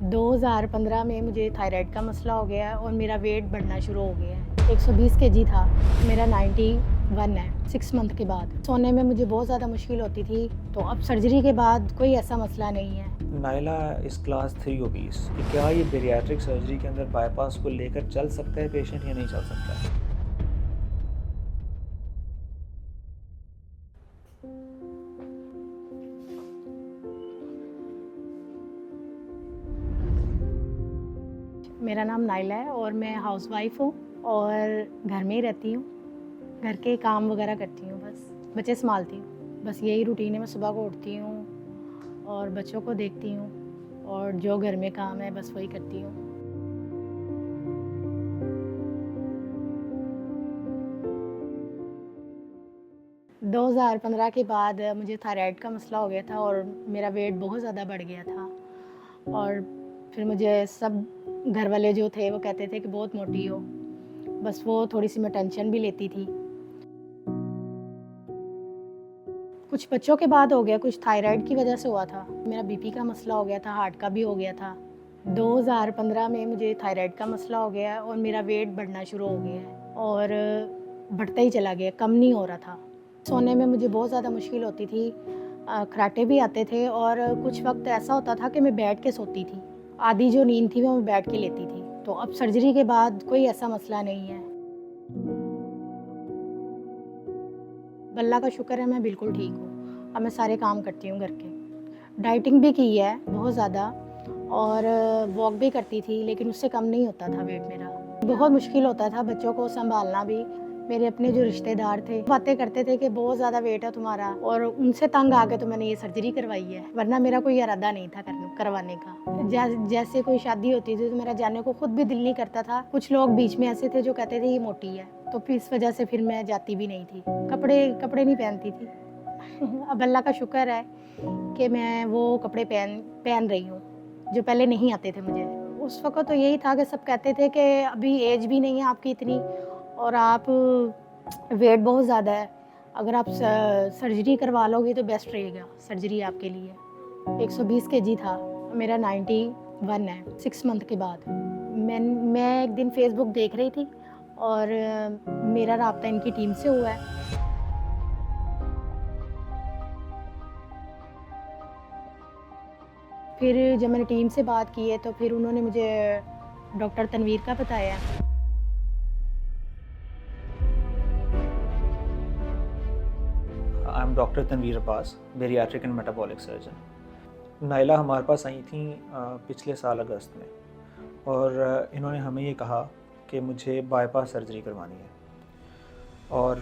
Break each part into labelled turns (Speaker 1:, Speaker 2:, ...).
Speaker 1: 2015 में मुझे थायराइड का मसला हो गया है और मेरा वेट बढ़ना शुरू हो गया है। 120 केजी था, मेरा 91 है 6 मंथ के बाद। सोने में मुझे बहुत ज़्यादा मुश्किल होती थी, तो अब सर्जरी के बाद कोई ऐसा मसला नहीं है।
Speaker 2: नायला इस क्लास 3 ओबीस कि क्या ये बेरियाट्रिक सर्जरी के अंदर बाईपास को लेकर चल सकता है पेशेंट या नहीं चल सकता है?
Speaker 1: मेरा नाम नाइला है और मैं हाउसवाइफ हूँ और घर में ही रहती हूँ। घर के काम वगैरह करती हूँ, बस बच्चे संभालती हूँ। बस यही रूटीन है। मैं सुबह को उठती हूँ और बच्चों को देखती हूँ और जो घर में काम है बस वही करती हूँ। दो 2015 के बाद मुझे थायराइड का मसला हो गया था और मेरा वेट बहुत ज़्यादा बढ़ गया था। और फिर मुझे सब घर वाले जो थे वो कहते थे कि बहुत मोटी हो। बस वो थोड़ी सी मैं टेंशन भी लेती थी। कुछ बच्चों के बाद हो गया, कुछ थायराइड की वजह से हुआ था। मेरा बीपी का मसला हो गया था, हार्ट का भी हो गया था। 2015 में मुझे थायराइड का मसला हो गया और मेरा वेट बढ़ना शुरू हो गया है और बढ़ता ही चला गया, कम नहीं हो रहा था। सोने में मुझे बहुत ज़्यादा मुश्किल होती थी, खर्राटे भी आते थे और कुछ वक्त ऐसा होता था कि मैं बैठ के सोती थी। आधी जो नींद थी वो मैं बैठ के लेती थी। तो अब सर्जरी के बाद कोई ऐसा मसला नहीं है। अल्लाह का शुक्र है, मैं बिल्कुल ठीक हूँ। अब मैं सारे काम करती हूँ घर के। डाइटिंग भी की है बहुत ज़्यादा और वॉक भी करती थी, लेकिन उससे कम नहीं होता था वेट मेरा। बहुत मुश्किल होता था बच्चों को संभालना भी। मेरे अपने जो रिश्तेदार थे बातें करते थे कि बहुत ज़्यादा वेट है तुम्हारा, और उनसे तंग आके तो मैंने ये सर्जरी करवाई है, वरना मेरा कोई इरादा नहीं था करवाने का। जैसे कोई शादी होती थी तो मेरा जाने को खुद भी दिल नहीं करता था। कुछ लोग बीच में ऐसे थे जो कहते थे ये मोटी है, तो फिर इस वजह से फिर मैं जाती भी नहीं थी। कपड़े नहीं पहनती थी। अब अल्लाह का शुक्र है कि मैं वो कपड़े पहन रही हूँ जो पहले नहीं आते थे मुझे। उस वक़्त तो यही था कि सब कहते थे कि अभी एज भी नहीं है आपकी इतनी और आप वेट बहुत ज़्यादा है, अगर आप सर्जरी करवा लोगे तो बेस्ट रहेगा सर्जरी आपके लिए। 120 केजी था, मेरा 91 है 6 मंथ के बाद। मैं एक दिन फेसबुक देख रही थी और मेरा राब्ता इनकी टीम से हुआ है। फिर जब मैंने टीम से बात की है तो फिर उन्होंने मुझे डॉक्टर तनवीर का बताया।
Speaker 2: I am doctor Tanveer Abbas, bariatric and metabolic surgeon. Naila हमारे पास आई थी पिछले साल अगस्त में, और इन्होंने हमें ये कहा कि मुझे बाईपास सर्जरी करवानी है। और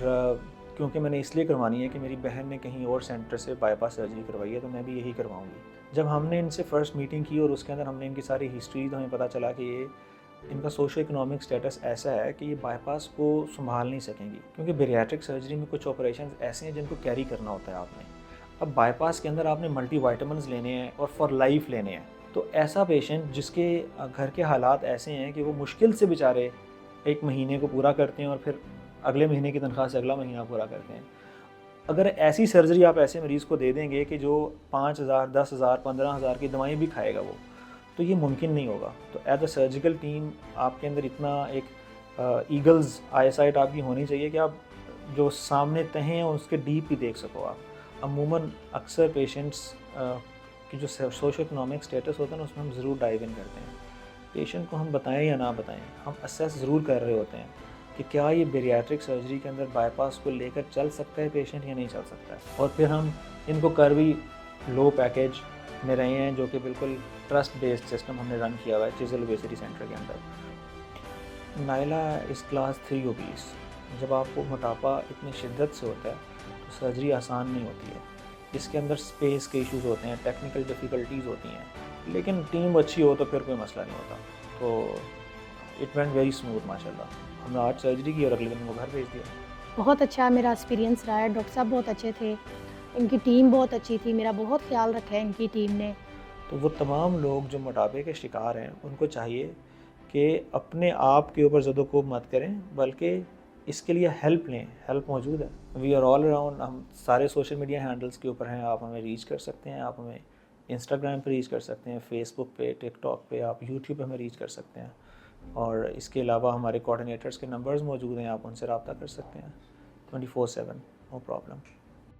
Speaker 2: क्योंकि मैंने इसलिए करवानी है कि मेरी बहन ने कहीं और सेंटर से बाईपास सर्जरी करवाई है, तो मैं भी यही करवाऊंगी। जब हमने इनसे फ़र्स्ट मीटिंग की और उसके अंदर हमने इनकी सारी हिस्ट्री, तो हमें पता चला कि ये इनका सोशो इकोनॉमिक स्टेटस ऐसा है कि ये बाईपास को संभाल नहीं सकेंगी, क्योंकि बेरियाट्रिक सर्जरी में कुछ ऑपरेशन ऐसे हैं जिनको कैरी करना होता है आपने। अब बाईपास के अंदर आपने मल्टीविटामिन्स लेने हैं और फॉर लाइफ लेने हैं। तो ऐसा पेशेंट जिसके घर के हालात ऐसे हैं कि वो मुश्किल से बेचारे एक महीने को पूरा करते हैं और फिर अगले महीने की तनख्वाह से अगला महीना पूरा करते हैं, अगर ऐसी सर्जरी आप ऐसे मरीज़ को दे देंगे कि जो 5,000, 10,000, 15,000 की दवाएं भी खाएगा वो, तो ये मुमकिन नहीं होगा। तो एज अ सर्जिकल टीम आपके अंदर इतना एक ईगल्स आईसाइट आपकी होनी चाहिए कि आप जो सामने तहें हैं उसके डीप भी देख सको आप। अमूमन अक्सर पेशेंट्स की जो सोशो इकोनॉमिक स्टेटस होता है ना, उसमें हम ज़रूर डाइव इन करते हैं। पेशेंट को हम बताएं या ना बताएं, हम असेस ज़रूर कर रहे होते हैं कि क्या ये बेरियाट्रिक सर्जरी के अंदर बाईपास को लेकर चल सकता है पेशेंट या नहीं चल सकता है। और फिर हम इनको कर भी लो पैकेज में रहे हैं, जो कि बिल्कुल ट्रस्ट बेस्ड सिस्टम हमने रन किया हुआ है चिज़ल ओबेसिटी सेंटर के अंदर। नायला इस क्लास 3 ओबीस, जब आपको मोटापा इतनी शिद्दत से होता है तो सर्जरी आसान नहीं होती है। इसके अंदर स्पेस के इश्यूज़ होते हैं, टेक्निकल डिफ़िकल्टीज़ होती हैं, लेकिन टीम अच्छी हो तो फिर कोई मसला नहीं होता। तो इट वेंट वेरी स्मूथ माशाल्लाह। हमने आज सर्जरी की और अगले दिन वो घर भेज दिया।
Speaker 1: बहुत अच्छा मेरा एक्सपीरियंस रहा है। डॉक्टर साहब बहुत अच्छे थे, इनकी टीम बहुत अच्छी थी, मेरा बहुत ख्याल रखा है इनकी टीम ने।
Speaker 2: तो वो तमाम लोग जो मोटापे के शिकार हैं, उनको चाहिए कि अपने आप के ऊपर ज़द-ओ-ख़ूब मत करें, बल्कि इसके लिए हेल्प लें। हेल्प मौजूद है, वी आर ऑल अराउंड। हम सारे सोशल मीडिया हैंडल्स के ऊपर हैं, आप हमें रीच कर सकते हैं, आप हमें इंस्टाग्राम पे रीच कर सकते हैं, फेसबुक पे, टिकटॉक पे, आप यूट्यूब पे हमें रीच कर सकते हैं। और इसके अलावा हमारे कोऑर्डिनेटर्स के नंबर्स मौजूद हैं, आप उनसे रब्ता कर सकते हैं 24/7, नो प्रॉब्लम।